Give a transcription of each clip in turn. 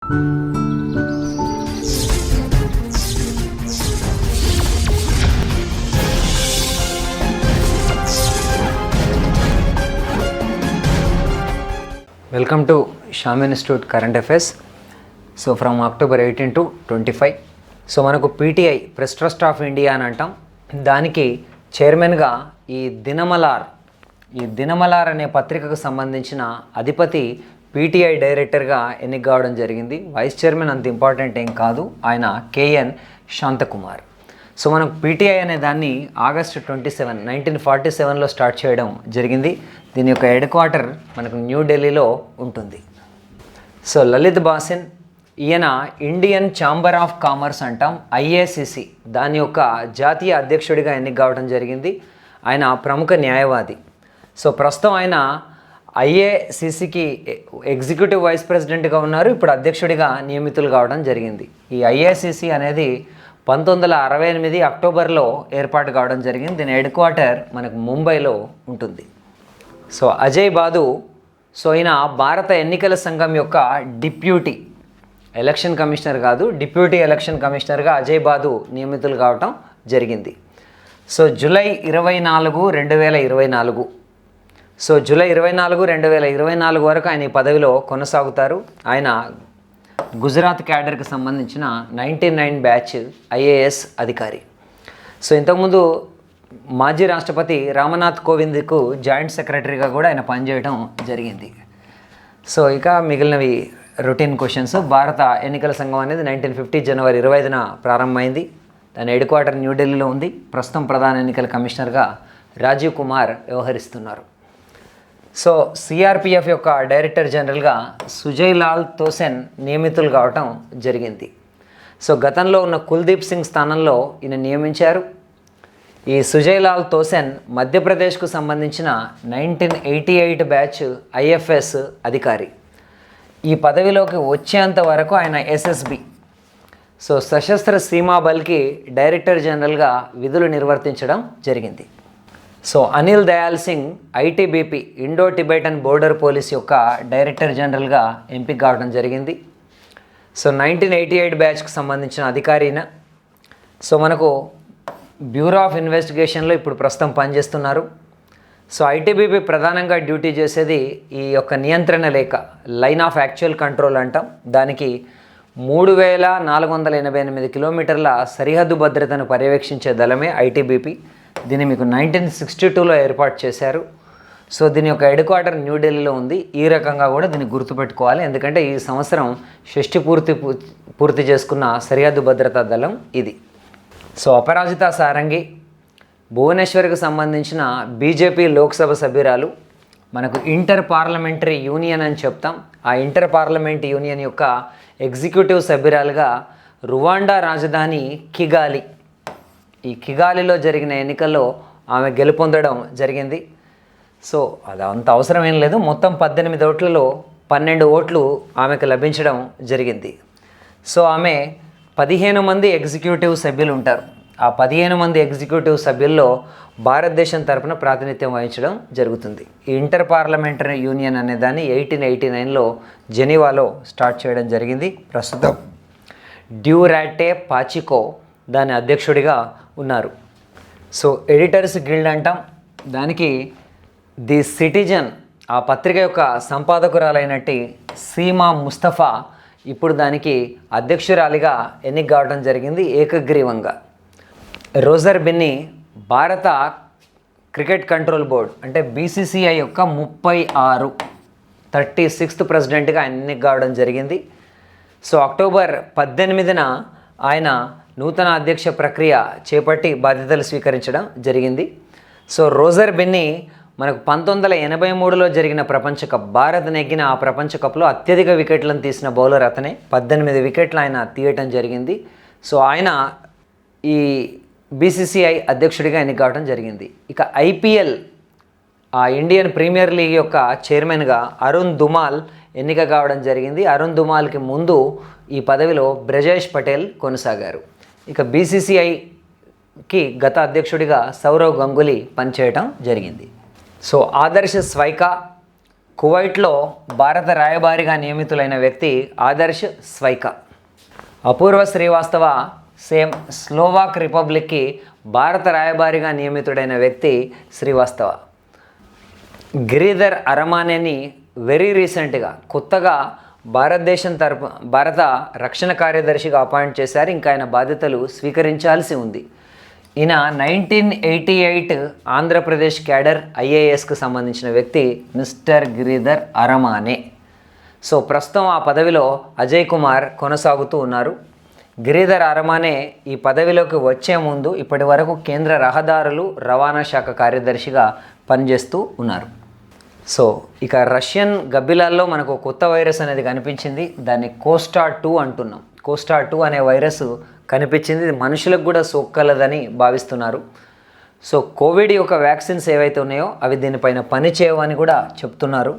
Welcome to Sham Institute Current Affairs. So from October 18 to 25. So మనకు PTI press trust of India అని అంటాం. దానికి చైర్మన్గా ఈ దినమలార్ అనే పత్రికకు సంబంధించిన అధిపతి పీటీఐ డైరెక్టర్గా ఎన్నిక కావడం జరిగింది. వైస్ చైర్మన్ అంత ఇంపార్టెంట్ ఏం కాదు, ఆయన కేఎన్ శాంతకుమార్. సో మనకు పీటీఐ అనే దాన్ని ఆగస్టు 27, 1947లో స్టార్ట్ చేయడం జరిగింది. దీని యొక్క హెడ్ క్వార్టర్ మనకు న్యూఢిల్లీలో ఉంటుంది. సో లలిత్ బాసిన్, ఈయన ఇండియన్ ఛాంబర్ ఆఫ్ కామర్స్ అంటాం, ఐఏసిసి, దాని యొక్క జాతీయ అధ్యక్షుడిగా ఎన్నిక కావడం జరిగింది. ఆయన ప్రముఖ న్యాయవాది. సో ప్రస్తుతం ఆయన ఐఏసిసికి ఎగ్జిక్యూటివ్ వైస్ ప్రెసిడెంట్గా ఉన్నారు, ఇప్పుడు అధ్యక్షుడిగా నియమితులు కావడం జరిగింది. ఈ ఐఏసిసి అనేది 1968 అక్టోబర్లో ఏర్పాటు కావడం జరిగింది. దీని హెడ్ క్వార్టర్ మనకు ముంబైలో ఉంటుంది. సో అజయ్ బాదు, సో ఈయన భారత ఎన్నికల సంఘం యొక్క డిప్యూటీ ఎలక్షన్ కమిషనర్ కాదు, డిప్యూటీ ఎలక్షన్ కమిషనర్గా అజయ్ బాదు నియమితులు కావటం జరిగింది. So July 24, 2024. సో జూలై 24, 2024 వరకు ఆయన ఈ పదవిలో కొనసాగుతారు. ఆయన గుజరాత్ క్యాడర్కి సంబంధించిన 99 బ్యాచ్ ఐఏఎస్ అధికారి. సో ఇంతకుముందు మాజీ రాష్ట్రపతి రామ్నాథ్ కోవింద్కు జాయింట్ సెక్రటరీగా కూడా ఆయన పనిచేయడం జరిగింది. సో ఇక మిగిలినవి రొటీన్ క్వశ్చన్స్. భారత ఎన్నికల సంఘం అనేది 1950 జనవరి 25న ప్రారంభమైంది. దాని హెడ్ క్వార్టర్ న్యూఢిల్లీలో ఉంది. ప్రస్తుతం ప్రధాన ఎన్నికల కమిషనర్గా రాజీవ్ కుమార్ వ్యవహరిస్తున్నారు. సో సిఆర్పిఎఫ్ యొక్క డైరెక్టర్ జనరల్గా సుజయ్ లాల్ తోసెన్ నియమితులు కావటం జరిగింది. సో గతంలో ఉన్న కుల్దీప్ సింగ్ స్థానంలో ఈయన నియమించారు. ఈ సుజయ్ లాల్ తోసెన్ మధ్యప్రదేశ్కు సంబంధించిన 1988 బ్యాచ్ ఐఎఫ్ఎస్ అధికారి. ఈ పదవిలోకి వచ్చేంత వరకు ఆయన ఎస్ఎస్బి, సో సశస్త్ర సీమా బల్కి డైరెక్టర్ జనరల్గా విధులు నిర్వర్తించడం జరిగింది. So Anil Dayal Singh ITBP Indo Tibetan border police యొక్క డైరెక్టర్ జనరల్గా ఎంపిక కావడం జరిగింది. సో 1988 బ్యాచ్కి సంబంధించిన అధికారిన. సో మనకు బ్యూరో ఆఫ్ ఇన్వెస్టిగేషన్లో ఇప్పుడు ప్రస్తుతం పనిచేస్తున్నారు. సో ఐటీబీపీ ప్రధానంగా డ్యూటీ చేసేది ఈ యొక్క నియంత్రణ లేఖ, లైన్ ఆఫ్ యాక్చువల్ కంట్రోల్ అంటాం. దానికి 3488 కిలోమీటర్ల సరిహద్దు భద్రతను పర్యవేక్షించే దళమే ఐటీబీపీ. దీన్ని మీకు 1962లో ఏర్పాటు చేశారు. సో దీని యొక్క హెడ్ క్వార్టర్ న్యూఢిల్లీలో ఉంది. ఈ రకంగా కూడా దీన్ని గుర్తుపెట్టుకోవాలి, ఎందుకంటే ఈ సంవత్సరం షష్ఠి పూర్తి చేసుకున్న సరిహద్దు భద్రతా దళం ఇది. సో అపరాజిత సారంగి భువనేశ్వర్కి సంబంధించిన బీజేపీ లోక్సభ సభ్యురాలు. మనకు ఇంటర్ పార్లమెంటరీ యూనియన్ అని చెప్తాం. ఆ ఇంటర్ పార్లమెంట్ యూనియన్ యొక్క ఎగ్జిక్యూటివ్ సభ్యురాలుగా రువాండా రాజధాని కిగాలి, ఈ కిగాలిలో జరిగిన ఎన్నికల్లో ఆమె గెలుపొందడం జరిగింది. సో అది అంత అవసరం ఏం లేదు, మొత్తం 18 ఓట్లలో 12 ఓట్లు ఆమెకు లభించడం జరిగింది. సో ఆమె 15 మంది ఎగ్జిక్యూటివ్ సభ్యులు ఉంటారు. ఆ 15 మంది ఎగ్జిక్యూటివ్ సభ్యుల్లో భారతదేశం తరపున ప్రాతినిధ్యం వహించడం జరుగుతుంది. ఈ ఇంటర్ పార్లమెంటరీ యూనియన్ అనే దాన్ని 1889లో జెనీవాలో స్టార్ట్ చేయడం జరిగింది. ప్రస్తుతం డ్యూరాటే పాచికో దాని అధ్యక్షుడిగా ఉన్నారు. సో ఎడిటర్స్ గిల్డ్ అంటాం. దానికి ది సిటిజన్, ఆ పత్రిక యొక్క సంపాదకురాలైనట్టి సీమా ముస్తఫా ఇప్పుడు దానికి అధ్యక్షురాలిగా ఎన్నిక కావడం జరిగింది ఏకగ్రీవంగా. రోజర్ బిన్నీ భారత క్రికెట్ కంట్రోల్ బోర్డ్ అంటే బీసీసీఐ యొక్క 36th ప్రెసిడెంట్గా ఎన్నిక కావడం జరిగింది. సో అక్టోబర్ 18న ఆయన నూతన అధ్యక్ష ప్రక్రియ చేపట్టి బాధ్యతలు స్వీకరించడం జరిగింది. సో రోజర్ బిన్నీ మనకు 1983లో జరిగిన ప్రపంచ కప్, భారత్ నెగ్గిన ఆ ప్రపంచ కప్లో అత్యధిక వికెట్లను తీసిన బౌలర్ అతనే. 18 వికెట్లు ఆయన తీయటం జరిగింది. సో ఆయన ఈ బీసీసీఐ అధ్యక్షుడిగా ఎన్నిక కావడం జరిగింది. ఇక ఐపీఎల్, ఆ ఇండియన్ ప్రీమియర్ లీగ్ యొక్క చైర్మన్గా అరుణ్ దుమాల్ ఎన్నిక కావడం జరిగింది. అరుణ్ దుమాల్కి ముందు ఈ పదవిలో బ్రజేష్ పటేల్ కొనసాగారు. ఇక బీసీసీఐకి గత అధ్యక్షుడిగా సౌరవ్ గంగూలీ పనిచేయటం జరిగింది. సో ఆదర్శ్ స్వైకా కువైట్లో భారత రాయబారిగా నియమితులైన వ్యక్తి ఆదర్శ్ స్వైకా. అపూర్వ శ్రీవాస్తవ స్లోవాక్ రిపబ్లిక్కి భారత రాయబారిగా నియమితుడైన వ్యక్తి శ్రీవాస్తవ. గిరిధర్ అరమానేని వెరీ రీసెంట్గా కొత్తగా భారత రక్షణ కార్యదర్శిగా అపాయింట్ చేశారు. ఇంకా ఆయన బాధ్యతలు స్వీకరించాల్సి ఉంది. ఈయన 1988 ఆంధ్రప్రదేశ్ క్యాడర్ ఐఏఎస్కు సంబంధించిన వ్యక్తి మిస్టర్ గిరిధర్ అరమానే. సో ప్రస్తుతం ఆ పదవిలో అజయ్ కుమార్ కొనసాగుతూ ఉన్నారు. గిరిధర్ అరమానే ఈ పదవిలోకి వచ్చే ముందు ఇప్పటి వరకు కేంద్ర రహదారులు రవాణా శాఖ కార్యదర్శిగా పనిచేస్తూ ఉన్నారు. సో ఇక రష్యన్ గబ్బిలాల్లో మనకు కొత్త వైరస్ అనేది కనిపించింది. దాన్ని కోస్టా 2 అంటున్నాం. కోస్టా 2 అనే వైరస్ కనిపించింది. ఇది మనుషులకు కూడా సోకగలదని భావిస్తున్నారు. సో కోవిడ్ యొక్క వ్యాక్సిన్స్ ఏవైతే ఉన్నాయో అవి దీనిపైన పని చేయవని కూడా చెప్తున్నారు.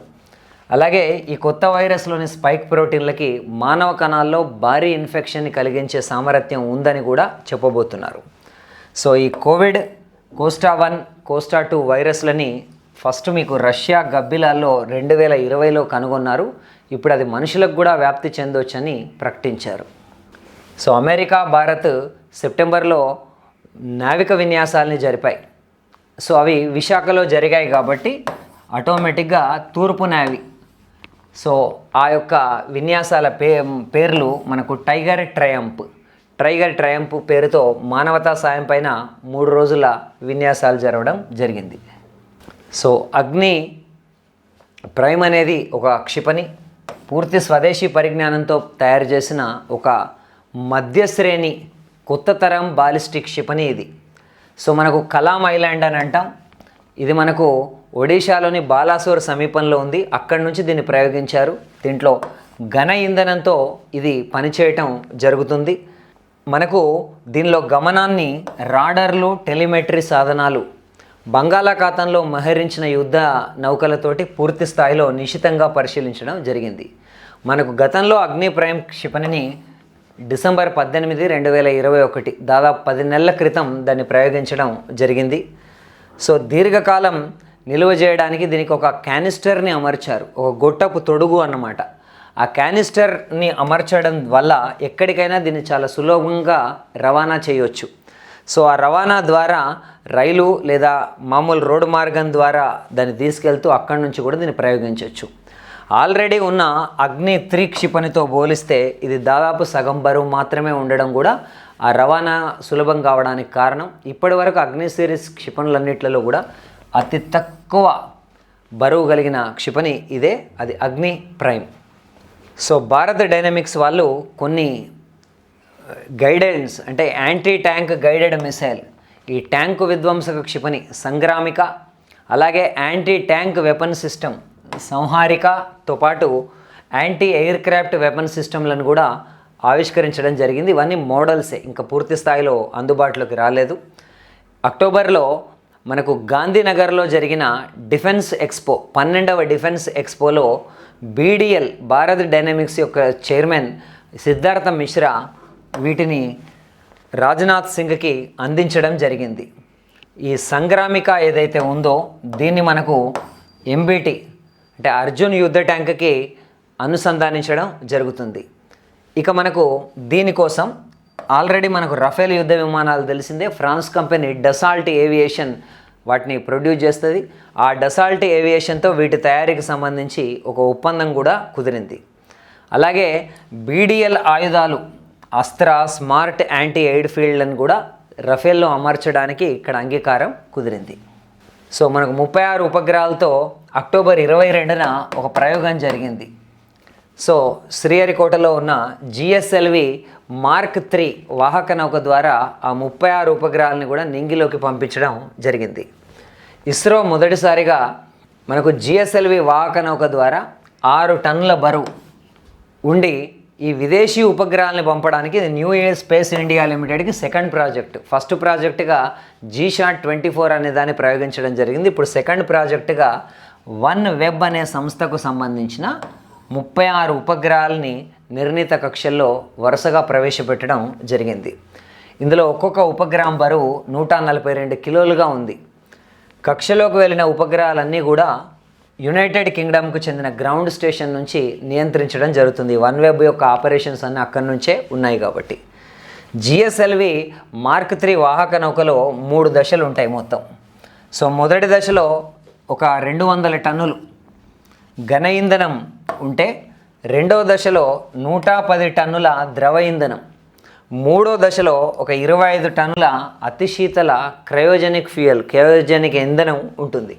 అలాగే ఈ కొత్త వైరస్లోని స్పైక్ ప్రోటీన్లకి మానవ కణాల్లో భారీ ఇన్ఫెక్షన్ని కలిగించే సామర్థ్యం ఉందని కూడా చెప్పబోతున్నారు. సో ఈ కోవిడ్ కోస్టా 1 కోస్టా 2 వైరస్లని ఫస్ట్ మీకు రష్యా గబ్బిలాల్లో 2020లో కనుగొన్నారు. ఇప్పుడు అది మనుషులకు కూడా వ్యాప్తి చెందొచ్చని ప్రకటించారు. సో అమెరికా, భారత్ సెప్టెంబర్లో నావిక విన్యాసాలని జరిపాయి. సో అవి విశాఖలో జరిగాయి కాబట్టి ఆటోమేటిక్గా తూర్పు నావీ సో ఆ యొక్క విన్యాసాల పేర్లు మనకు టైగర్ ట్రయంప్ పేరుతో మానవతా సాయం పైన 3 రోజుల విన్యాసాలు జరగడం జరిగింది. సో అగ్ని ప్రైమ్ అనేది ఒక క్షిపణి, పూర్తి స్వదేశీ పరిజ్ఞానంతో తయారు చేసిన ఒక మధ్యశ్రేణి కొత్త తరం బాలిస్టిక్ క్షిపణి ఇది. సో మనకు కలాం ఐలాండ్ అని అంటాం. ఇది మనకు ఒడిశాలోని బాలాసోర్ సమీపంలో ఉంది. అక్కడి నుంచి దీన్ని ప్రయోగించారు. దీంట్లో ఘన ఇంధనంతో ఇది పనిచేయటం జరుగుతుంది. మనకు దీనిలో గమనాన్ని రాడర్లు, టెలిమెట్రీ సాధనాలు, బంగాళాఖాతంలో మోహరించిన యుద్ధ నౌకలతోటి పూర్తి స్థాయిలో నిశితంగా పరిశీలించడం జరిగింది. మనకు గతంలో అగ్ని ప్రైమ్ క్షిపణిని డిసెంబర్ 18, 2021 దాదాపు 10 నెలల క్రితం దాన్ని ప్రయోగించడం జరిగింది. సో దీర్ఘకాలం నిల్వ చేయడానికి దీనికి ఒక క్యానిస్టర్ని అమర్చారు, ఒక గొట్టపు తొడుగు అన్నమాట. ఆ క్యానిస్టర్ని అమర్చడం వల్ల ఎక్కడికైనా దీన్ని చాలా సులభంగా రవాణా చేయొచ్చు. సో ఆ రవాణా ద్వారా రైలు లేదా మామూలు రోడ్డు మార్గం ద్వారా దాన్ని తీసుకెళ్తూ అక్కడి నుంచి కూడా దీన్ని ప్రయోగించవచ్చు. ఆల్రెడీ ఉన్న అగ్ని 3 క్షిపణితో పోలిస్తే ఇది దాదాపు సగం బరువు మాత్రమే ఉండడం కూడా ఆ రవాణా సులభం కావడానికి కారణం. ఇప్పటి వరకు అగ్ని సిరీస్ క్షిపణులన్నిట్లలో కూడా అతి తక్కువ బరువు కలిగిన క్షిపణి ఇదే, అది అగ్ని ప్రైమ్. సో భారత్ డైనమిక్స్ వాళ్ళు కొన్ని గైడెన్స్ అంటే యాంటీ ట్యాంక్ గైడెడ్ మిసైల్, ఈ ట్యాంకు విధ్వంసక క్షిపణి సంగ్రామిక, అలాగే యాంటీ ట్యాంక్ వెపన్ సిస్టమ్ సంహారికతో పాటు యాంటీ ఎయిర్ క్రాఫ్ట్ వెపన్ సిస్టమ్లను కూడా ఆవిష్కరించడం జరిగింది. ఇవన్నీ మోడల్సే, ఇంకా పూర్తి స్థాయిలో అందుబాటులోకి రాలేదు. అక్టోబర్లో మనకు గాంధీనగర్లో జరిగిన డిఫెన్స్ ఎక్స్పో 12వ డిఫెన్స్ ఎక్స్పోలో బీడీఎల్ భారత్ డైనమిక్స్ యొక్క చైర్మన్ సిద్ధార్థ మిశ్రా వీటిని రాజ్నాథ్ సింగ్కి అందించడం జరిగింది. ఈ సంగ్రామిక ఏదైతే ఉందో దీన్ని మనకు ఎంబీటీ అంటే అర్జున్ యుద్ధ ట్యాంక్కి అనుసంధానించడం జరుగుతుంది. ఇక మనకు దీనికోసం ఆల్రెడీ మనకు రఫేల్ యుద్ధ విమానాలు తెలిసిందే. ఫ్రాన్స్ కంపెనీ డసాల్ట్ ఏవియేషన్ వాటిని ప్రొడ్యూస్ చేస్తుంది. ఆ డసాల్ట్ ఏవియేషన్తో వీటి తయారీకి సంబంధించి ఒక ఒప్పందం కూడా కుదిరింది. అలాగే బీడీఎల్ ఆయుధాలు, అస్త్ర, స్మార్ట్ యాంటీ ఎయిర్ ఫీల్డ్లను కూడా రఫేల్లో అమర్చడానికి ఇక్కడ అంగీకారం కుదిరింది. సో మనకు 36 ఉపగ్రహాలతో అక్టోబర్ 22న ఒక ప్రయోగం జరిగింది. సో శ్రీహరికోటలో ఉన్న జిఎస్ఎల్వి మార్క్ 3 వాహక నౌక ద్వారా ఆ 36 ఉపగ్రహాలని కూడా నింగిలోకి పంపించడం జరిగింది. ఇస్రో మొదటిసారిగా మనకు జిఎస్ఎల్వి వాహక నౌక ద్వారా 6 టన్నుల బరువు ఉండి ఈ విదేశీ ఉపగ్రహాలను పంపడానికి న్యూ ఇయర్ స్పేస్ ఇండియా లిమిటెడ్కి సెకండ్ ప్రాజెక్ట్. ఫస్ట్ ప్రాజెక్టుగా GSAT-24 అనే దాన్ని ప్రయోగించడం జరిగింది. ఇప్పుడు సెకండ్ ప్రాజెక్టుగా వన్ వెబ్ అనే సంస్థకు సంబంధించిన 36 ఉపగ్రహాలని నిర్ణీత కక్షల్లో వరుసగా ప్రవేశపెట్టడం జరిగింది. ఇందులో ఒక్కొక్క ఉపగ్రహం బరువు 142 కిలోలుగా ఉంది. కక్షలోకి వెళ్ళిన ఉపగ్రహాలన్నీ కూడా యునైటెడ్ కింగ్డమ్కు చెందిన గ్రౌండ్ స్టేషన్ నుంచి నియంత్రించడం జరుగుతుంది. వన్ వెబ్ యొక్క ఆపరేషన్స్ అన్నీ అక్కడి నుంచే ఉన్నాయి కాబట్టి. జిఎస్ఎల్వి మార్క్ 3 వాహక నౌకలో 3 దశలు ఉంటాయి మొత్తం. సో మొదటి దశలో ఒక 200 టన్నులు ఘన ఇంధనం ఉంటే, రెండవ దశలో 110 టన్నుల ద్రవ ఇంధనం, మూడో దశలో ఒక 25 టన్నుల అతి శీతల క్రయోజెనిక్ ఇంధనం ఉంటుంది.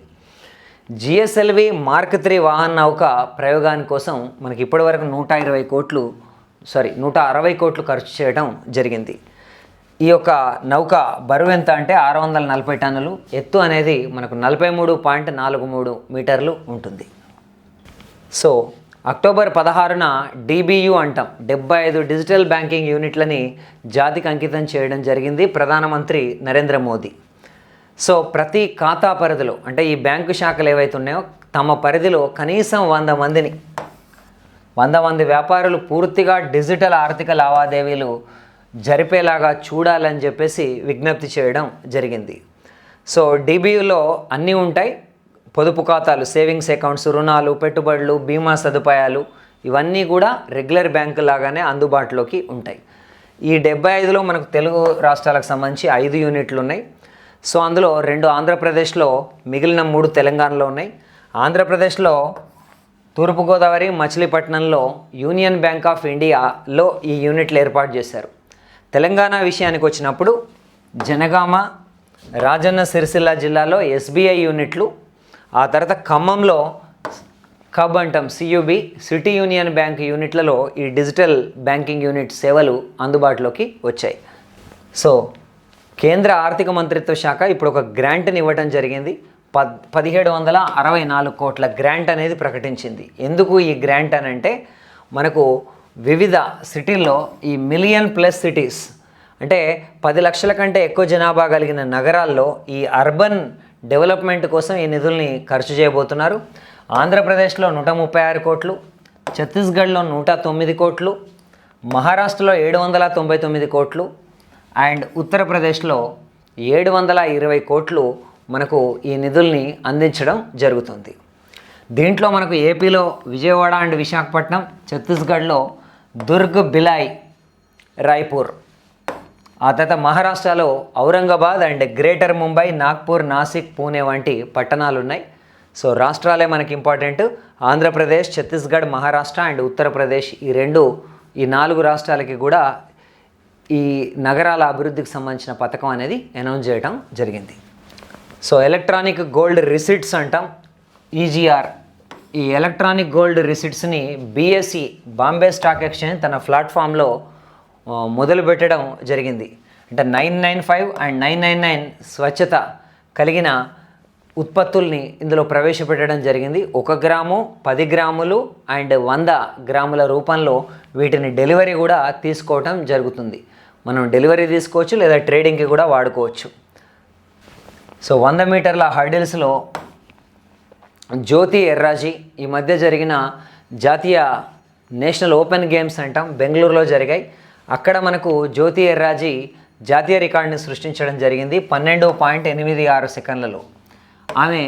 జిఎస్ఎల్వి మార్క్ 3 వాహన నౌక ప్రయోగాని కోసం మనకి ఇప్పటివరకు 160 కోట్లు ఖర్చు చేయడం జరిగింది. ఈ యొక్క నౌక బరువు ఎంత అంటే 640 టన్నులు, ఎత్తు అనేది మనకు 43.43 మీటర్లు ఉంటుంది. సో అక్టోబర్ 16న డిబియు అంటాం, 75 డిజిటల్ బ్యాంకింగ్ యూనిట్లని జాతికి అంకితం చేయడం జరిగింది ప్రధానమంత్రి నరేంద్ర మోదీ. సో ప్రతి ఖాతా పరిధిలో అంటే ఈ బ్యాంకు శాఖలు ఏవైతే ఉన్నాయో తమ పరిధిలో కనీసం 100 మంది వ్యాపారులు పూర్తిగా డిజిటల్ ఆర్థిక లావాదేవీలు జరిపేలాగా చూడాలని చెప్పేసి విజ్ఞప్తి చేయడం జరిగింది. సో డిబియులో అన్నీ ఉంటాయి, పొదుపు ఖాతాలు, సేవింగ్స్ అకౌంట్స్, రుణాలు, పెట్టుబడులు, బీమా సదుపాయాలు ఇవన్నీ కూడా రెగ్యులర్ బ్యాంకు లాగానే అందుబాటులోకి ఉంటాయి. ఈ 75లో మనకు తెలుగు రాష్ట్రాలకు సంబంధించి 5 యూనిట్లు ఉన్నాయి. సో అందులో 2 ఆంధ్రప్రదేశ్లో, మిగిలిన 3 తెలంగాణలో ఉన్నాయి. ఆంధ్రప్రదేశ్లో తూర్పుగోదావరి, మచిలీపట్నంలో యూనియన్ బ్యాంక్ ఆఫ్ ఇండియాలో ఈ యూనిట్లు ఏర్పాటు చేశారు. తెలంగాణ విషయానికి వచ్చినప్పుడు జనగామ, రాజన్న సిరిసిల్ల జిల్లాలో ఎస్బీఐ యూనిట్లు, ఆ తర్వాత ఖమ్మంలో కబ్ అంటాం సియుబి సిటీ యూనియన్ బ్యాంక్ యూనిట్లలో ఈ డిజిటల్ బ్యాంకింగ్ యూనిట్ సేవలు అందుబాటులోకి వచ్చాయి. సో కేంద్ర ఆర్థిక మంత్రిత్వ శాఖ ఇప్పుడు ఒక గ్రాంట్ని ఇవ్వడం జరిగింది. 1764 కోట్ల గ్రాంట్ అనేది ప్రకటించింది. ఎందుకు ఈ గ్రాంట్ అని అంటే మనకు వివిధ సిటీల్లో ఈ మిలియన్ ప్లస్ సిటీస్ అంటే 10 లక్షల కంటే ఎక్కువ జనాభా కలిగిన నగరాల్లో ఈ అర్బన్ డెవలప్మెంట్ కోసం ఈ నిధుల్ని ఖర్చు చేయబోతున్నారు. ఆంధ్రప్రదేశ్లో 136 కోట్లు, ఛత్తీస్గఢ్లో 109 కోట్లు, మహారాష్ట్రలో 799 కోట్లు అండ్ ఉత్తరప్రదేశ్లో 720 కోట్లు మనకు ఈ నిధుల్ని అందించడం జరుగుతుంది. దీంట్లో మనకు ఏపీలో విజయవాడ అండ్ విశాఖపట్నం, ఛత్తీస్గఢ్లో దుర్గ్, బిలాయ్, రాయ్పూర్, ఆ తర్వాత మహారాష్ట్రలో ఔరంగాబాద్ అండ్ గ్రేటర్ ముంబై, నాగ్పూర్, నాసిక్, పూణే వంటి పట్టణాలు ఉన్నాయి. సో రాష్ట్రాలే మనకి ఇంపార్టెంట్. ఆంధ్రప్రదేశ్, ఛత్తీస్గఢ్, మహారాష్ట్ర అండ్ ఉత్తరప్రదేశ్ ఈ 4 రాష్ట్రాలకి కూడా ఈ నగరాల అభివృద్ధికి సంబంధించిన పథకం అనేది అనౌన్స్ చేయడం జరిగింది. సో ఎలక్ట్రానిక్ గోల్డ్ రిసిట్స్ అంటాం, ఈజీఆర్. ఈ ఎలక్ట్రానిక్ గోల్డ్ రిసిట్స్ని బిఎస్ఈ బాంబే స్టాక్ ఎక్స్చేంజ్ తన ప్లాట్ఫామ్లో మొదలు పెట్టడం జరిగింది. అంటే 995 అండ్ 999 స్వచ్ఛత కలిగిన ఉత్పత్తుల్ని ఇందులో ప్రవేశపెట్టడం జరిగింది. 1 గ్రాము, 10 గ్రాములు అండ్ 100 గ్రాముల రూపంలో వీటిని డెలివరీ కూడా తీసుకోవటం జరుగుతుంది. మనం డెలివరీ తీసుకోవచ్చు లేదా ట్రేడింగ్కి కూడా వాడుకోవచ్చు. సో 100 మీటర్ల హర్డిల్స్లో జ్యోతి ఎర్రాజీ ఈ మధ్య జరిగిన జాతీయ నేషనల్ ఓపెన్ గేమ్స్ అంటాం, బెంగళూరులో జరిగాయి. అక్కడ మనకు జ్యోతి ఎర్రాజీ జాతీయ రికార్డుని సృష్టించడం జరిగింది 12.86 సెకండ్లలో. ఆమె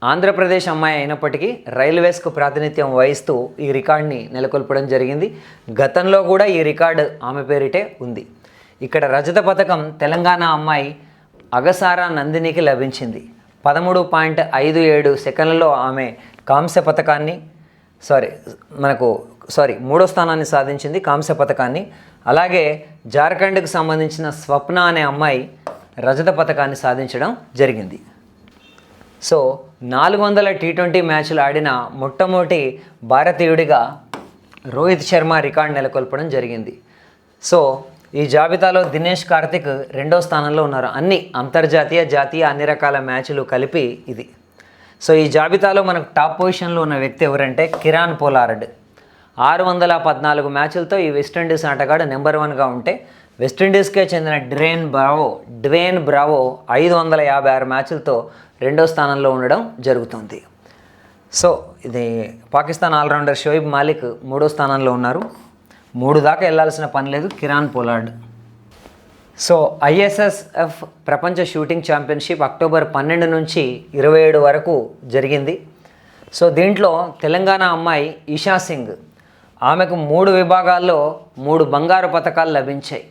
ఆంధ్రప్రదేశ్ అమ్మాయి అయినప్పటికీ రైల్వేస్కు ప్రాతినిధ్యం వహిస్తూ ఈ రికార్డుని నెలకొల్పడం జరిగింది. గతంలో కూడా ఈ రికార్డు ఆమె పేరిటే ఉంది. ఇక్కడ రజత పథకం తెలంగాణ అమ్మాయి అగసారా నందినికి లభించింది. 13.57 సెకండ్లలో ఆమె కాంస్య పథకాన్ని మూడో స్థానాన్ని సాధించింది, కాంస్య పథకాన్ని. అలాగే జార్ఖండ్కి సంబంధించిన స్వప్న అనే అమ్మాయి రజత పథకాన్ని సాధించడం జరిగింది. సో 400 T20 మ్యాచ్లు ఆడిన మొట్టమొదటి భారతీయుడిగా రోహిత్ శర్మ రికార్డు నెలకొల్పడం జరిగింది. సో ఈ జాబితాలో దినేష్ కార్తిక్ 2వ స్థానంలో ఉన్నారు. అన్ని అంతర్జాతీయ, జాతీయ అన్ని రకాల మ్యాచ్లు కలిపి ఇది. సో ఈ జాబితాలో మనకు టాప్ పొజిషన్లో ఉన్న వ్యక్తి ఎవరంటే కిరాన్ పోలార్డ్. 614 మ్యాచ్లతో ఈ వెస్టిండీస్ ఆటగాడు నెంబర్ 1గా ఉంటే, వెస్టిండీస్కే చెందిన డ్వేన్ బ్రావో 556 మ్యాచ్లతో 2వ స్థానంలో ఉండడం జరుగుతుంది. సో ఇది పాకిస్తాన్ ఆల్రౌండర్ షోయిబ్ మాలిక్ 3వ స్థానంలో ఉన్నారు. 3 దాకా వెళ్ళాల్సిన పని లేదు కిరాన్ పోలార్డ్. సో ఐఎస్ఎస్ఎఫ్ ప్రపంచ షూటింగ్ ఛాంపియన్షిప్ అక్టోబర్ 12 నుంచి 27 వరకు జరిగింది. సో దీంట్లో తెలంగాణ అమ్మాయి ఈషా సింగ్, ఆమెకు 3 విభాగాల్లో 3 బంగారు పతకాలు లభించాయి.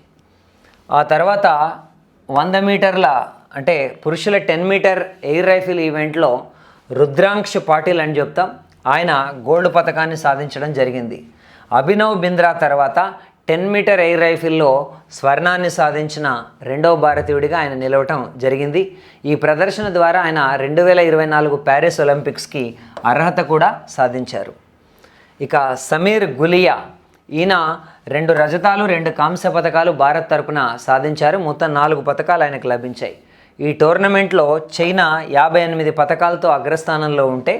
ఆ తర్వాత 100 మీటర్ల అంటే పురుషుల 10 మీటర్ ఎయిర్ రైఫిల్ ఈవెంట్లో రుద్రాంక్ష్ పాటిల్ అని చెప్తాం, ఆయన గోల్డ్ పతకాన్ని సాధించడం జరిగింది. అభినవ్ బింద్రా తర్వాత 10 మీటర్ ఎయిర్ రైఫిల్లో స్వర్ణాన్ని సాధించిన రెండవ భారతీయుడిగా ఆయన నిలవటం జరిగింది. ఈ ప్రదర్శన ద్వారా ఆయన 2024 ప్యారిస్ ఒలింపిక్స్కి అర్హత కూడా సాధించారు. ఇక సమీర్ గులియా, ఈయన 2 రజతాలు 2 కాంస్య పతకాలు భారత్ తరపున సాధించారు. మొత్తం 4 పతకాలు ఆయనకు లభించాయి. ఈ టోర్నమెంట్లో చైనా 58 పతకాలతో అగ్రస్థానంలో ఉంటే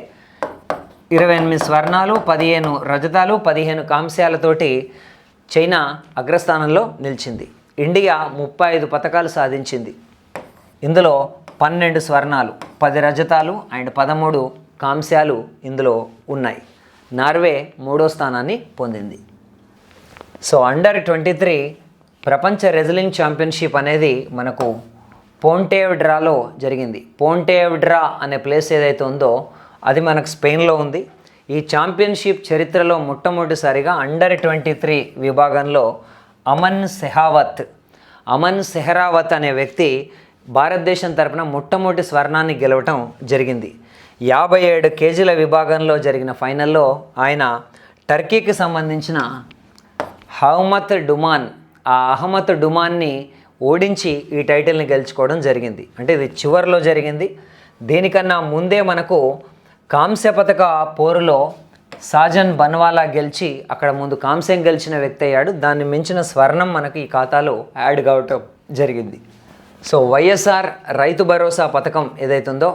28 స్వర్ణాలు 15 రజతాలు 15 కాంస్యాలతోటి చైనా అగ్రస్థానంలో నిలిచింది. ఇండియా 35 పతకాలు సాధించింది. ఇందులో 12 స్వర్ణాలు 10 రజతాలు అండ్ 13 కాంస్యాలు ఇందులో ఉన్నాయి. నార్వే 3వ స్థానాన్ని పొందింది. సో అండర్ 23 ప్రపంచ రెజ్లింగ్ ఛాంపియన్షిప్ అనేది మనకు పోంటేవ్డ్రాలో జరిగింది. పోంటేవ్డ్రా అనే ప్లేస్ ఏదైతే ఉందో అది మనకు స్పెయిన్లో ఉంది. ఈ ఛాంపియన్షిప్ చరిత్రలో మొట్టమొదటిసారిగా అండర్ 23 విభాగంలో అమన్ సెహరావత్ అనే వ్యక్తి భారతదేశం తరపున మొట్టమొదటి స్వర్ణాన్ని గెలవటం జరిగింది. 57 కేజీల విభాగంలో జరిగిన ఫైనల్లో ఆయన టర్కీకి సంబంధించిన అహ్మద్ డుమాన్ని ఓడించి ఈ టైటిల్ని గెలుచుకోవడం జరిగింది. అంటే ఇది చివరిలో జరిగింది. దీనికన్నా ముందే మనకు కాంస్య పతక పోరులో సాజన్ బన్వాలా గెలిచి అక్కడ ముందు కాంస్యం గెలిచిన వ్యక్తి అయ్యాడు. దాన్ని మించిన స్వర్ణం మనకి ఈ ఖాతాలో యాడ్ కావటం జరిగింది. సో వైఎస్ఆర్ రైతు భరోసా పథకం ఏదైతుందో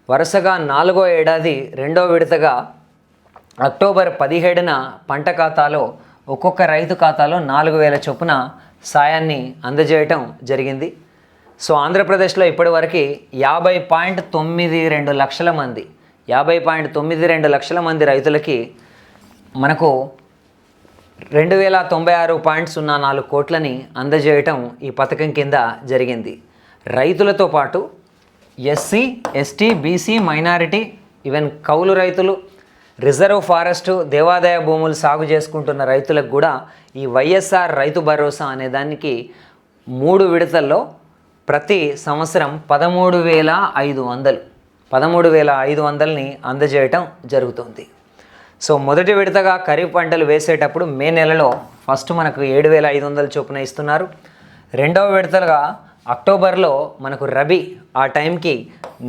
వరుసగా 4వ ఏడాది 2వ విడతగా అక్టోబర్ 17న పంట ఖాతాలో ఒక్కొక్క రైతు ఖాతాలో 4,000 చొప్పున సాయాన్ని అందజేయటం జరిగింది. సో ఆంధ్రప్రదేశ్లో ఇప్పటివరకు 50.92 లక్షల మంది రైతులకి మనకు 2,096.04 కోట్లని అందజేయటం ఈ పథకం కింద జరిగింది. రైతులతో పాటు SC, ST, BC, minority, even కౌలు రైతులు, రిజర్వ్ ఫారెస్టు, దేవాదాయ భూములు సాగు చేసుకుంటున్న రైతులకు కూడా ఈ వైఎస్ఆర్ రైతు భరోసా అనే దానికి 3 విడతల్లో ప్రతి సంవత్సరం 13,500ని అందజేయటం జరుగుతుంది. సో మొదటి విడతగా ఖరీఫ్ పంటలు వేసేటప్పుడు మే నెలలో ఫస్ట్ మనకు 7,500 చొప్పున ఇస్తున్నారు. రెండవ విడతగా అక్టోబర్లో మనకు రబీ ఆ టైంకి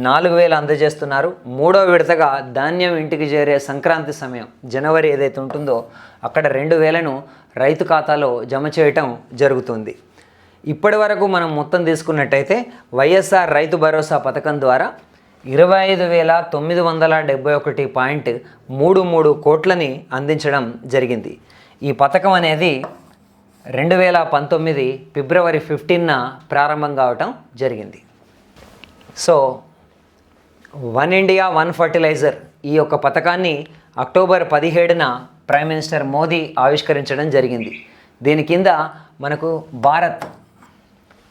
4,000 అందజేస్తున్నారు. మూడవ విడతగా ధాన్యం ఇంటికి చేరే సంక్రాంతి సమయం జనవరి ఏదైతే ఉంటుందో అక్కడ 2,000ను రైతు ఖాతాలో జమ చేయటం జరుగుతుంది. ఇప్పటి వరకు మనం మొత్తం తీసుకున్నట్టయితే వైఎస్ఆర్ రైతు భరోసా పథకం ద్వారా 25,971.33 కోట్లని అందించడం జరిగింది. ఈ పథకం అనేది 2019 ఫిబ్రవరి 15న ప్రారంభం కావటం జరిగింది. So one India one fertiliser ఈ యొక్క పథకాన్ని అక్టోబర్ 17న ప్రైమ్ మినిస్టర్ మోదీ ఆవిష్కరించడం జరిగింది. దీని కింద మనకు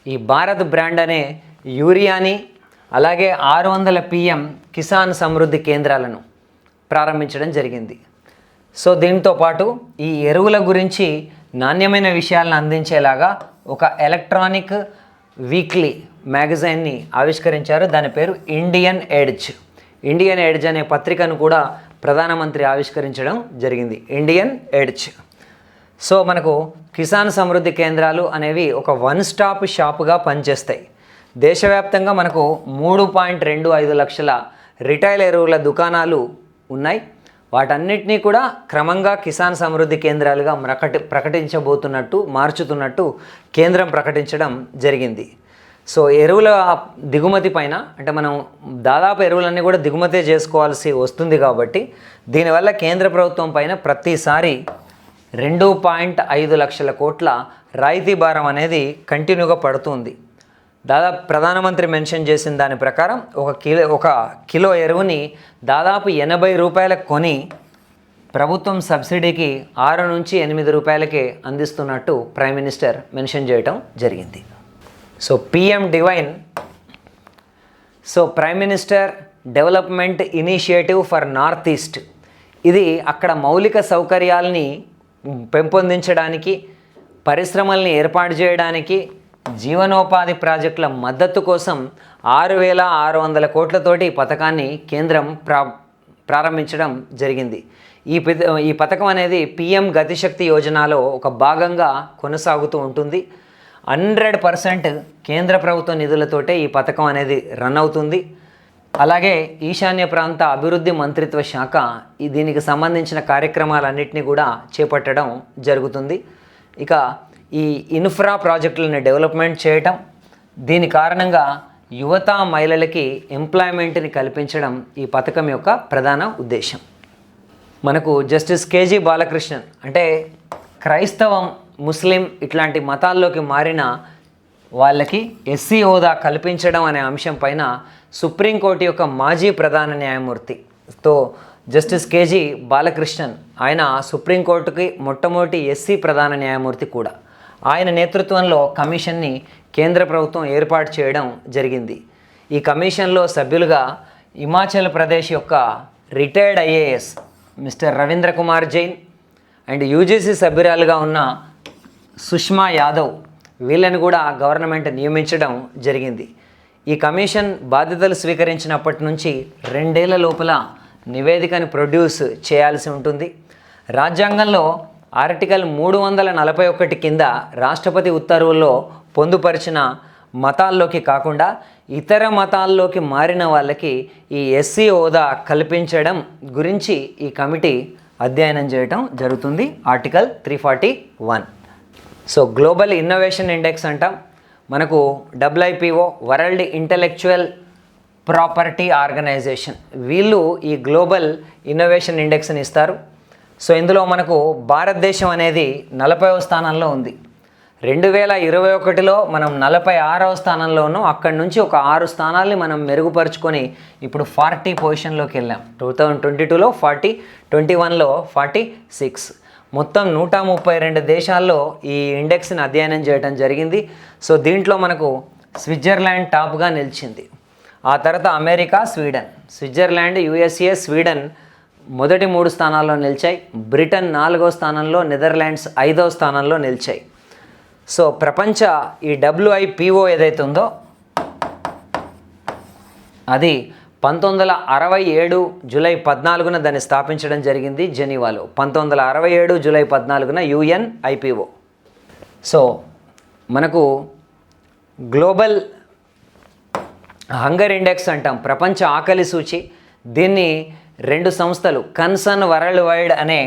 ఈ భారత్ బ్రాండ్ అనే యూరియాని అలాగే 600 PM కిసాన్ సమృద్ధి కేంద్రాలను ప్రారంభించడం జరిగింది. సో దీంతో పాటు ఈ ఎరువుల గురించి నాణ్యమైన విషయాలను అందించేలాగా ఒక ఎలక్ట్రానిక్ వీక్లీ మ్యాగజైన్ని ఆవిష్కరించారు. దాని పేరు ఇండియన్ ఎడ్జ్ అనే పత్రికను కూడా ప్రధానమంత్రి ఆవిష్కరించడం జరిగింది, ఇండియన్ ఎడ్జ్. సో మనకు కిసాన్ సమృద్ధి కేంద్రాలు అనేవి ఒక వన్ స్టాప్ షాప్గా పనిచేస్తాయి. దేశవ్యాప్తంగా మనకు 3.25 లక్షల రిటైల్ ఎరువుల దుకాణాలు ఉన్నాయి. వాటన్నిటినీ కూడా క్రమంగా కిసాన్ సమృద్ధి కేంద్రాలుగా మార్చుతున్నట్టు కేంద్రం ప్రకటించడం జరిగింది. సో ఎరువుల దిగుమతి పైన అంటే మనం దాదాపు ఎరువులన్నీ కూడా దిగుమతే చేసుకోవాల్సి వస్తుంది కాబట్టి దీనివల్ల కేంద్ర ప్రభుత్వం పైన ప్రతిసారి 2.5 లక్షల కోట్ల రాయితీ భారం అనేది కంటిన్యూగా పడుతుంది. దాదాపు ప్రధానమంత్రి మెన్షన్ చేసిన దాని ప్రకారం ఒక కిలో ఎరువుని దాదాపు 80 రూపాయలకు కొని ప్రభుత్వం సబ్సిడీకి 6 నుంచి 8 రూపాయలకే అందిస్తున్నట్టు ప్రైమ్ మినిస్టర్ మెన్షన్ చేయటం జరిగింది. So prime minister development initiative for north east. ఇది అక్కడ మౌలిక సౌకర్యాలని పెంపొందించడానికి, పరిశ్రమల్ని ఏర్పాటు చేయడానికి, జీవనోపాధి ప్రాజెక్టుల మద్దతు కోసం 6,600 కోట్లతోటి ఈ పథకాన్ని కేంద్రం ప్రారంభించడం జరిగింది. ఈ పథకం అనేది పిఎం గతిశక్తి యోజనలో ఒక భాగంగా కొనసాగుతూ ఉంటుంది. 100% కేంద్ర ప్రభుత్వ నిధులతోటే ఈ పథకం అనేది రన్ అవుతుంది. అలాగే ఈశాన్య ప్రాంత అభివృద్ధి మంత్రిత్వ శాఖ దీనికి సంబంధించిన కార్యక్రమాలన్నింటినీ కూడా చేపట్టడం జరుగుతుంది. ఇక ఈ ఇన్ఫ్రా ప్రాజెక్టులను డెవలప్మెంట్ చేయటం, దీని కారణంగా యువత మహిళలకి ఎంప్లాయ్మెంట్ని కల్పించడం ఈ పథకం యొక్క ప్రధాన ఉద్దేశం. మనకు జస్టిస్ కేజీ బాలకృష్ణన్ అంటే క్రైస్తవం, ముస్లిం ఇట్లాంటి మతాల్లోకి మారిన వాళ్ళకి ఎస్సీ హోదా కల్పించడం అనే అంశం పైన సుప్రీంకోర్టు యొక్క మాజీ ప్రధాన న్యాయమూర్తితో జస్టిస్ కేజీ బాలకృష్ణన్, ఆయన సుప్రీంకోర్టుకి మొట్టమొదటి ఎస్సీ ప్రధాన న్యాయమూర్తి కూడా. ఆయన నేతృత్వంలో కమిషన్ని కేంద్ర ప్రభుత్వం ఏర్పాటు చేయడం జరిగింది. ఈ కమిషన్లో సభ్యులుగా హిమాచల్ ప్రదేశ్ యొక్క retired IAS mister Ravindra Kumar Jain and UGC సభ్యురాలుగా ఉన్న సుష్మా యాదవ్, వీళ్ళని కూడా గవర్నమెంట్ నియమించడం జరిగింది. ఈ కమిషన్ బాధ్యతలు స్వీకరించినప్పటి నుంచి 2 ఏళ్ల లోపల నివేదికను ప్రొడ్యూస్ చేయాల్సి ఉంటుంది. రాజ్యాంగంలో ఆర్టికల్ 341 కింద రాష్ట్రపతి ఉత్తర్వుల్లో పొందుపరిచిన మతాల్లోకి కాకుండా ఇతర మతాల్లోకి మారిన వాళ్ళకి ఈ ఎస్సీ హోదా కల్పించడం గురించి ఈ కమిటీ అధ్యయనం చేయటం జరుగుతుంది. Article 341. So global innovation index అంటాం. మనకు WIPO world intellectual property organisation, వీళ్ళు ఈ గ్లోబల్ ఇన్నోవేషన్ ఇండెక్స్ని ఇస్తారు. సో ఇందులో మనకు భారతదేశం అనేది 40వ స్థానంలో ఉంది. 2021లో మనం 46వ స్థానంలో ఉన్నాం. అక్కడి నుంచి ఒక 6 స్థానాల్ని మనం మెరుగుపరుచుకొని ఇప్పుడు 40 పొజిషన్లోకి వెళ్ళాం. 2022లో 40, 21లో 46, మొత్తం 132 దేశాల్లో ఈ ఇండెక్స్ని అధ్యయనం చేయడం జరిగింది. సో దీంట్లో మనకు స్విట్జర్లాండ్ టాప్గా నిలిచింది. ఆ తర్వాత అమెరికా, స్విట్జర్లాండ్, USA, స్వీడన్ మొదటి 3 స్థానాల్లో నిలిచాయి. బ్రిటన్ 4వ స్థానంలో, నెదర్లాండ్స్ 5వ స్థానంలో నిలిచాయి. సో ప్రపంచ ఈ WIPO ఏదైతే ఉందో అది 1967 జూలై 14న దాన్ని స్థాపించడం జరిగింది జెనీవాలో. 1967 జూలై 14న UNIPO. సో మనకు గ్లోబల్ హంగర్ ఇండెక్స్ అంటాం, ప్రపంచ ఆకలి సూచి. దీన్ని 2 సంస్థలు, కన్సర్న్ వరల్డ్ వైడ్ అనే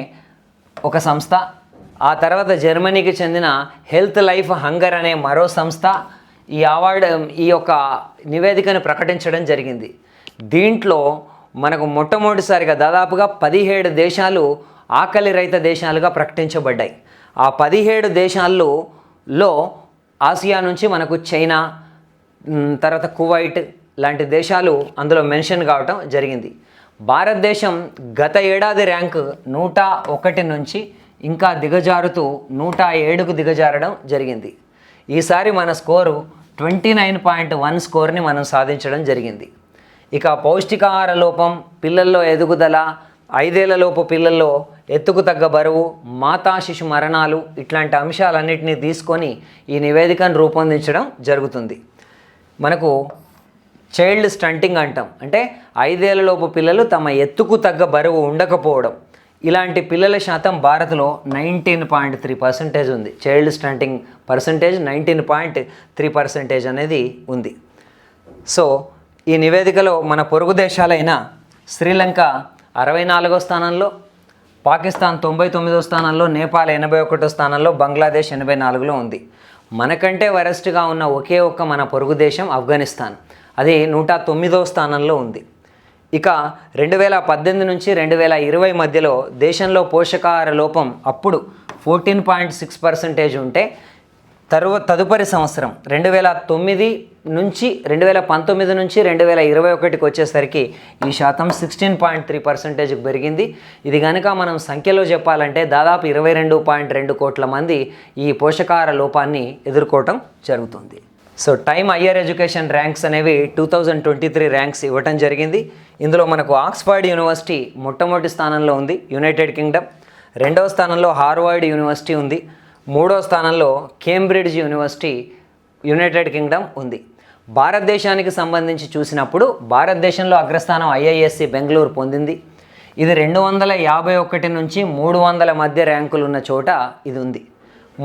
ఒక సంస్థ, ఆ తర్వాత జర్మనీకి చెందిన హెల్త్ లైఫ్ హంగర్ అనే మరో సంస్థ ఈ యొక్క నివేదికను ప్రకటించడం జరిగింది. దీంట్లో మనకు మొట్టమొదటిసారిగా దాదాపుగా 17 దేశాలు ఆకలి రహిత దేశాలుగా ప్రకటించబడ్డాయి. ఆ 17 దేశాల్లో ఆసియా నుంచి మనకు చైనా, తర్వాత కువైట్ లాంటి దేశాలు అందులో మెన్షన్ కావటం జరిగింది. భారతదేశం గత ఏడాది ర్యాంకు 101 నుంచి ఇంకా దిగజారుతూ 107కు దిగజారడం జరిగింది. ఈసారి మన స్కోరు 29.1 స్కోర్ని మనం సాధించడం జరిగింది. ఇక పౌష్టికాహార లోపం, పిల్లల్లో ఎదుగుదల, 5 ఏళ్లలోపు పిల్లల్లో ఎత్తుకు తగ్గ బరువు, మాతా శిశు మరణాలు ఇట్లాంటి అంశాలన్నింటినీ తీసుకొని ఈ నివేదికను రూపొందించడం జరుగుతుంది. మనకు చైల్డ్ స్టంటింగ్ అంటాం, అంటే 5 ఏళ్లలోపు పిల్లలు తమ ఎత్తుకు తగ్గ బరువు ఉండకపోవడం. ఇలాంటి పిల్లల శాతం భారత్లో 19.3% ఉంది. చైల్డ్ స్టంటింగ్ పర్సంటేజ్ 19.3% అనేది ఉంది. సో ఈ నివేదికలో మన పొరుగు దేశాలైన శ్రీలంక 64వ స్థానంలో, పాకిస్తాన్ 99వ స్థానంలో, నేపాల్ 81వ స్థానంలో, బంగ్లాదేశ్ 84లో ఉంది. మనకంటే వరస్ట్గా ఉన్న ఒకే ఒక్క మన పొరుగు దేశం ఆఫ్ఘనిస్తాన్, అది 109వ స్థానంలో ఉంది. ఇక 2018 నుంచి 2020 మధ్యలో దేశంలో పోషకాహార లోపం అప్పుడు 14.6% ఉంటే తదుపరి సంవత్సరం 2019 నుంచి 2021కి వచ్చేసరికి ఈ శాతం 16.3%కి పెరిగింది. ఇది కనుక మనం సంఖ్యలో చెప్పాలంటే దాదాపు 22.2 కోట్ల మంది ఈ పోషకాహార లోపాన్ని ఎదుర్కోవటం జరుగుతుంది. So time higher education ranks అనేవి 2023 ర్యాంక్స్ ఇవ్వటం జరిగింది. ఇందులో మనకు ఆక్స్ఫర్డ్ యూనివర్సిటీ మొట్టమొదటి స్థానంలో ఉంది యునైటెడ్ కింగ్డమ్, రెండవ స్థానంలో హార్వర్డ్ యూనివర్సిటీ ఉంది, మూడవ స్థానంలో కేంబ్రిడ్జ్ యూనివర్సిటీ యునైటెడ్ కింగ్డమ్ ఉంది. భారతదేశానికి సంబంధించి చూసినప్పుడు భారతదేశంలో అగ్రస్థానం ఐఐఎస్సి బెంగళూరు పొందింది. ఇది 251 నుంచి 300 మధ్య ర్యాంకులు ఉన్న చోట ఇది ఉంది.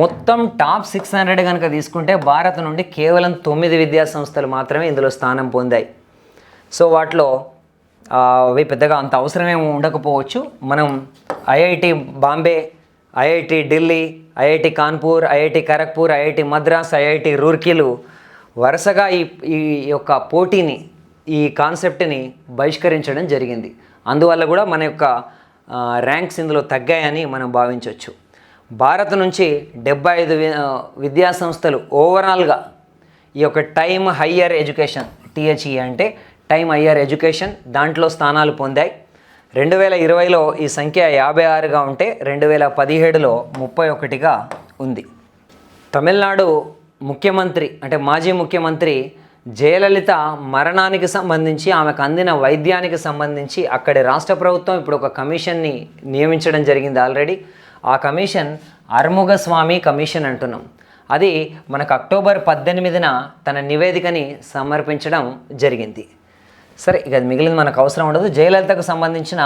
మొత్తం టాప్ 600 కనుక తీసుకుంటే భారత్ నుండి కేవలం 9 విద్యా సంస్థలు మాత్రమే ఇందులో స్థానం పొందాయి. సో వాటిలో అవి పెద్దగా అంత అవసరమేమి ఉండకపోవచ్చు. మనం IIT Bombay, IIT Delhi, IIT Kanpur, IIT Kharagpur, IIT Madras, IIT రూర్కీలు వరుసగా ఈ యొక్క పోటీని, ఈ కాన్సెప్ట్ని బహిష్కరించడం జరిగింది. అందువల్ల కూడా మన యొక్క ర్యాంక్స్ ఇందులో తగ్గాయని మనం భావించవచ్చు. భారత్ నుంచి 75 విద్యా సంస్థలు ఓవరాల్గా ఈ యొక్క టైమ్ హయ్యర్ ఎడ్యుకేషన్, టీహెచ్ఈ అంటే టైమ్ హయ్యర్ ఎడ్యుకేషన్, దాంట్లో స్థానాలు పొందాయి. 2020లో ఈ సంఖ్య 56గా ఉంటే 2017లో 31గా ఉంది. తమిళనాడు ముఖ్యమంత్రి అంటే మాజీ ముఖ్యమంత్రి జయలలిత మరణానికి సంబంధించి, ఆమెకు అందిన వైద్యానికి సంబంధించి అక్కడి రాష్ట్ర ప్రభుత్వం ఇప్పుడు ఒక కమిషన్ని నియమించడం జరిగింది ఆల్రెడీ. ఆ కమిషన్ అర్ముగస్వామి కమిషన్ అంటున్నాం. అది మనకు అక్టోబర్ 18న తన నివేదికని సమర్పించడం జరిగింది. సరే, ఇక మిగిలింది మనకు అవసరం ఉండదు. జయలలితకు సంబంధించిన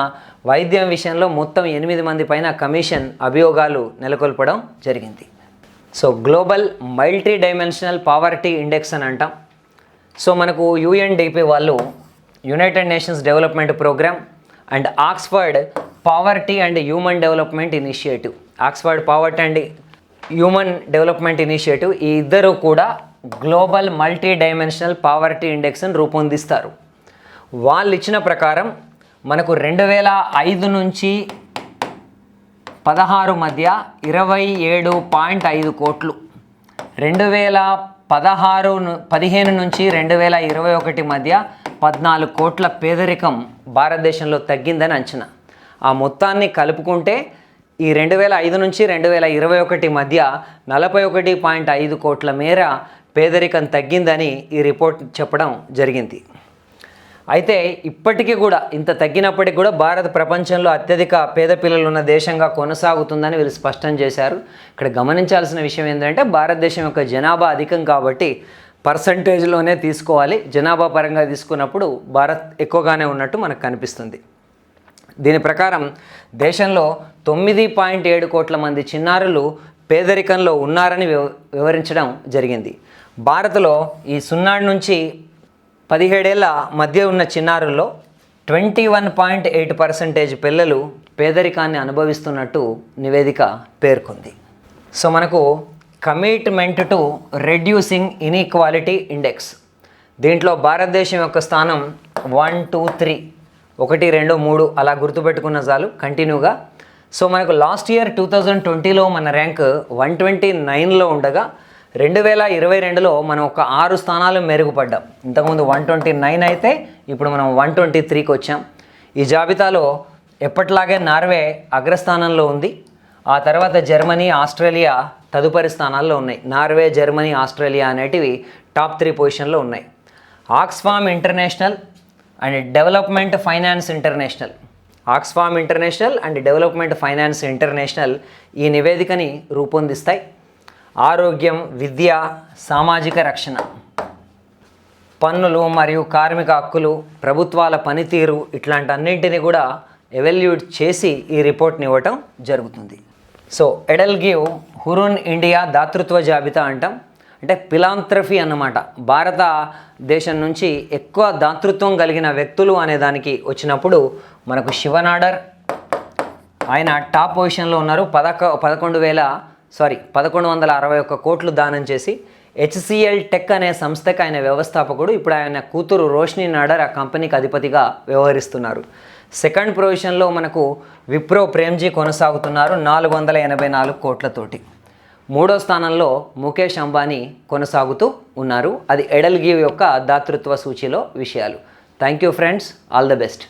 వైద్యం విషయంలో మొత్తం 8 మంది పైన కమిషన్ అభియోగాలు నెలకొల్పడం జరిగింది. So global multi dimensional poverty index అని అంటాం. సో మనకు యుఎన్డిపి వాళ్ళు, United Nations development programme and Oxford poverty and human development initiative, Oxford poverty and human development initiative, ఈ ఇద్దరు కూడా గ్లోబల్ మల్టీ డైమెన్షనల్ పావర్టీ ఇండెక్స్ని రూపొందిస్తారు. వాళ్ళు ఇచ్చిన ప్రకారం మనకు 2005 నుంచి 16 మధ్య 27.5 కోట్లు, 2015 నుంచి 2021 మధ్య 14 కోట్ల పేదరికం భారతదేశంలో తగ్గిందని అంచనా. ఆ మొత్తాన్ని కలుపుకుంటే ఈ 2005 నుంచి 2021 మధ్య 41.5 కోట్ల మేర పేదరికం తగ్గిందని ఈ రిపోర్ట్ చెప్పడం జరిగింది. అయితే ఇప్పటికీ కూడా ఇంత తగ్గినప్పటికీ కూడా భారత్ ప్రపంచంలో అత్యధిక పేద పిల్లలు ఉన్న దేశంగా కొనసాగుతుందని వీళ్ళు స్పష్టం చేశారు. ఇక్కడ గమనించాల్సిన విషయం ఏంటంటే భారతదేశం యొక్క జనాభా అధికం కాబట్టి పర్సంటేజ్లోనే తీసుకోవాలి. జనాభా పరంగా తీసుకున్నప్పుడు భారత్ ఎక్కువగానే ఉన్నట్టు మనకు కనిపిస్తుంది. దీని ప్రకారం దేశంలో 9.7 కోట్ల మంది చిన్నారులు పేదరికంలో ఉన్నారని వివరించడం జరిగింది. భారత్లో ఈ 0 నుంచి 17 ఏళ్ల మధ్య ఉన్న చిన్నారుల్లో 21.8% పిల్లలు పేదరికాన్ని అనుభవిస్తున్నట్టు నివేదిక పేర్కొంది. సో మనకు commitment to reducing inequality index, దీంట్లో భారతదేశం యొక్క స్థానం 1, 2, 3, 1, 2, 3 అలా గుర్తుపెట్టుకున్న చాలు కంటిన్యూగా. సో మనకు లాస్ట్ ఇయర్ 2020లో మన ర్యాంక్ 129లో ఉండగా 2022లో మనం ఒక 6 స్థానాలు మెరుగుపడ్డాం. ఇంతకుముందు 129 అయితే ఇప్పుడు మనం 123కి వచ్చాం. ఈ జాబితాలో ఎప్పట్లాగే నార్వే అగ్రస్థానంలో ఉంది. ఆ తర్వాత జర్మనీ, ఆస్ట్రేలియా తదుపరి స్థానాల్లో ఉన్నాయి. నార్వే, జర్మనీ, ఆస్ట్రేలియా అనేటివి టాప్ 3 పొజిషన్లో ఉన్నాయి. Oxfam international and development finance international, Oxfam international and development finance international ఈ నివేదికని రూపొందిస్తాయి. ఆరోగ్యం, విద్య, సామాజిక రక్షణ, పన్నులు మరియు కార్మిక హక్కులు, ప్రభుత్వాల పనితీరు ఇట్లాంటి అన్నింటినీ కూడా ఎవాల్యుయేట్ చేసి ఈ రిపోర్ట్ని ఇవ్వటం జరుగుతుంది. సో ఎడెల్గివ్ హురున్ ఇండియా దాతృత్వ జాబితా అంటాం. అంటే ఫిలాంథ్రఫీ అన్నమాట. భారతదేశం నుంచి ఎక్కువ దాతృత్వం కలిగిన వ్యక్తులు అనే దానికి వచ్చినప్పుడు మనకు శివనాడర్, ఆయన టాప్ పొజిషన్లో ఉన్నారు. 1161 కోట్లు దానం చేసి హెచ్సిఎల్ టెక్ అనే సంస్థకి ఆయన వ్యవస్థాపకుడు. ఇప్పుడు ఆయన కూతురు రోష్ని నాడర్ ఆ కంపెనీకి అధిపతిగా వ్యవహరిస్తున్నారు. సెకండ్ పొజిషన్లో మనకు విప్రో ప్రేమ్జీ కొనసాగుతున్నారు 484 కోట్లతోటి. మూడో స్థానంలో ముఖేష్ అంబానీ కొనసాగుతూ ఉన్నారు. అది ఎడెల్గివ్ యొక్క దాతృత్వ సూచిలో విషయాలు. Thank you friends, all the best.